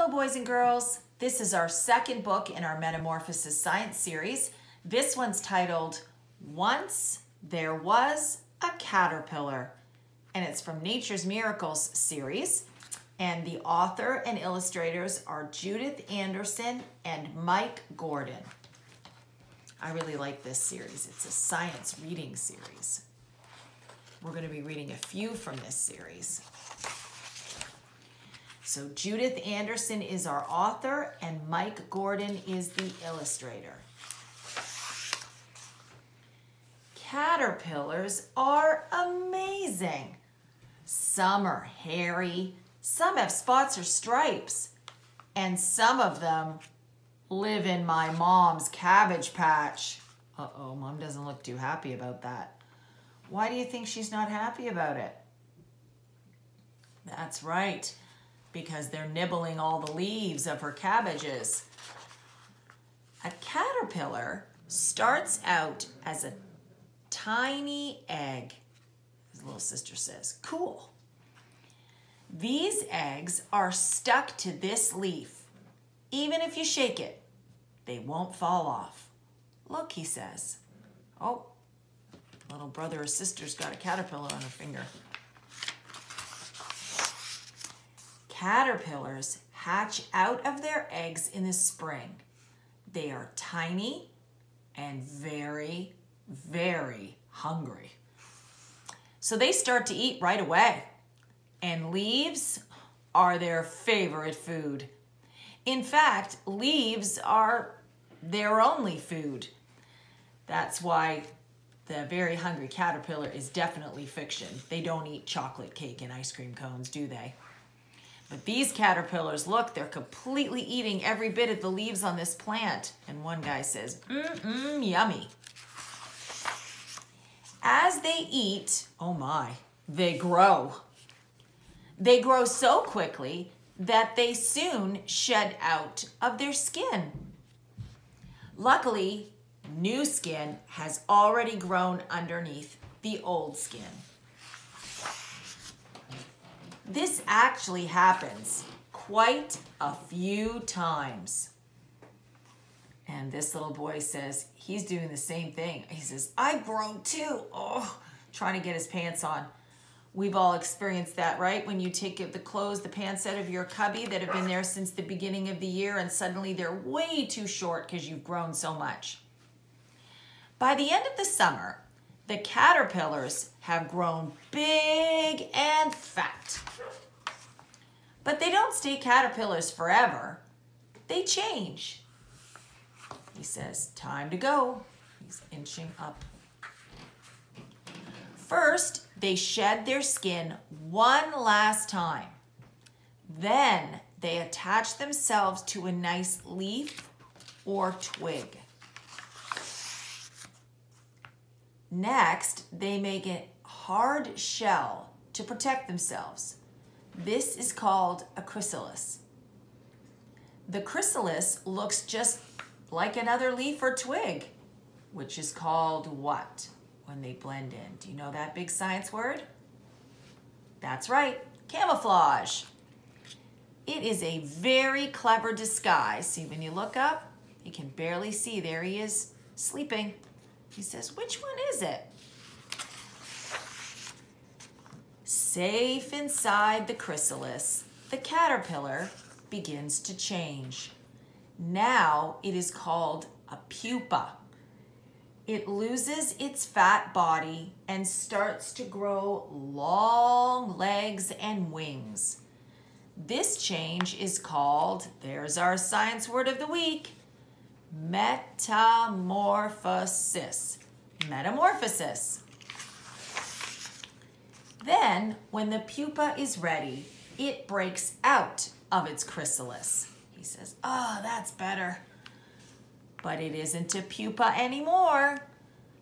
Hello, boys and girls. This is our second book in our Metamorphosis Science series. This one's titled, Once There Was a Caterpillar, and it's from Nature's Miracles series. And the author and illustrators are Judith Anderson and Mike Gordon. I really like this series. It's a science reading series. We're going to be reading a few from this series. So Judith Anderson is our author and Mike Gordon is the illustrator. Caterpillars are amazing. Some are hairy, some have spots or stripes, and some of them live in my mom's cabbage patch. Uh-oh, Mom doesn't look too happy about that. Why do you think she's not happy about it? That's right, because they're nibbling all the leaves of her cabbages. A caterpillar starts out as a tiny egg, his little sister says. Cool. These eggs are stuck to this leaf. Even if you shake it, they won't fall off. Look, he says. Oh, little brother or sister's got a caterpillar on her finger. Caterpillars hatch out of their eggs in the spring. They are tiny and very, very hungry. So they start to eat right away. And leaves are their favorite food. In fact, leaves are their only food. That's why the very hungry caterpillar is definitely fiction. They don't eat chocolate cake and ice cream cones, do they? But these caterpillars, look, they're completely eating every bit of the leaves on this plant. And one guy says, yummy. As they eat, oh my, they grow. They grow so quickly that they soon shed out of their skin. Luckily, new skin has already grown underneath the old skin. This actually happens quite a few times. And this little boy says he's doing the same thing. He says, I've grown too. Oh, trying to get his pants on. We've all experienced that, right? When you take the clothes, the pants out of your cubby that have been there since the beginning of the year and suddenly they're way too short because you've grown so much. By the end of the summer, the caterpillars have grown big and fat. But they don't stay caterpillars forever. They change. He says, time to go. He's inching up. First, they shed their skin one last time. Then they attach themselves to a nice leaf or twig. Next, they make a hard shell to protect themselves. This is called a chrysalis. The chrysalis looks just like another leaf or twig, which is called what when they blend in? Do you know that big science word? That's right, camouflage. It is a very clever disguise. See, when you look up, you can barely see. There he is sleeping. He says, which one is it? Safe inside the chrysalis, the caterpillar begins to change. Now it is called a pupa. It loses its fat body and starts to grow long legs and wings. This change is called, there's our science word of the week, metamorphosis. Metamorphosis. Then, when the pupa is ready, it breaks out of its chrysalis. He says, oh, that's better. But it isn't a pupa anymore.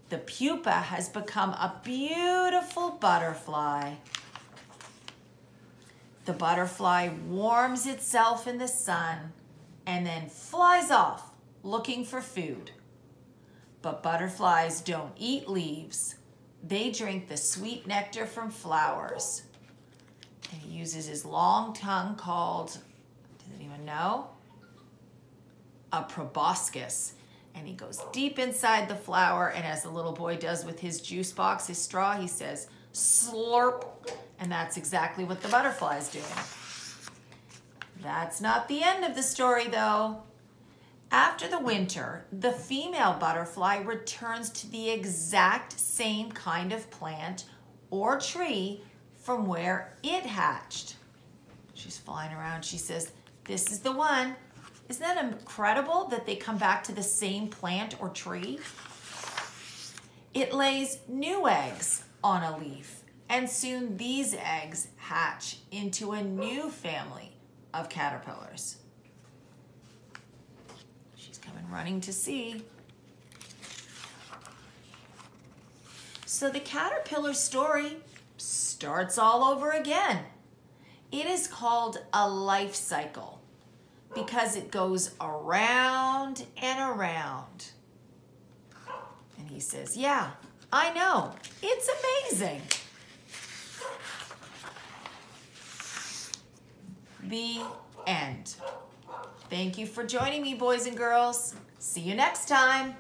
The pupa has become a beautiful butterfly. The butterfly warms itself in the sun and then flies off looking for food. But butterflies don't eat leaves. They drink the sweet nectar from flowers. And he uses his long tongue called, does anyone know? A proboscis. And he goes deep inside the flower, and as the little boy does with his juice box, his straw, he says, slurp. And that's exactly what the butterfly is doing. That's not the end of the story, though. After the winter, the female butterfly returns to the exact same kind of plant or tree from where it hatched. She's flying around. She says, this is the one. Isn't that incredible that they come back to the same plant or tree? It lays new eggs on a leaf, and soon these eggs hatch into a new family of caterpillars. She's coming running to see. So the caterpillar story starts all over again. It is called a life cycle because it goes around and around. And he says, yeah, I know. It's amazing. The end. Thank you for joining me, boys and girls. See you next time.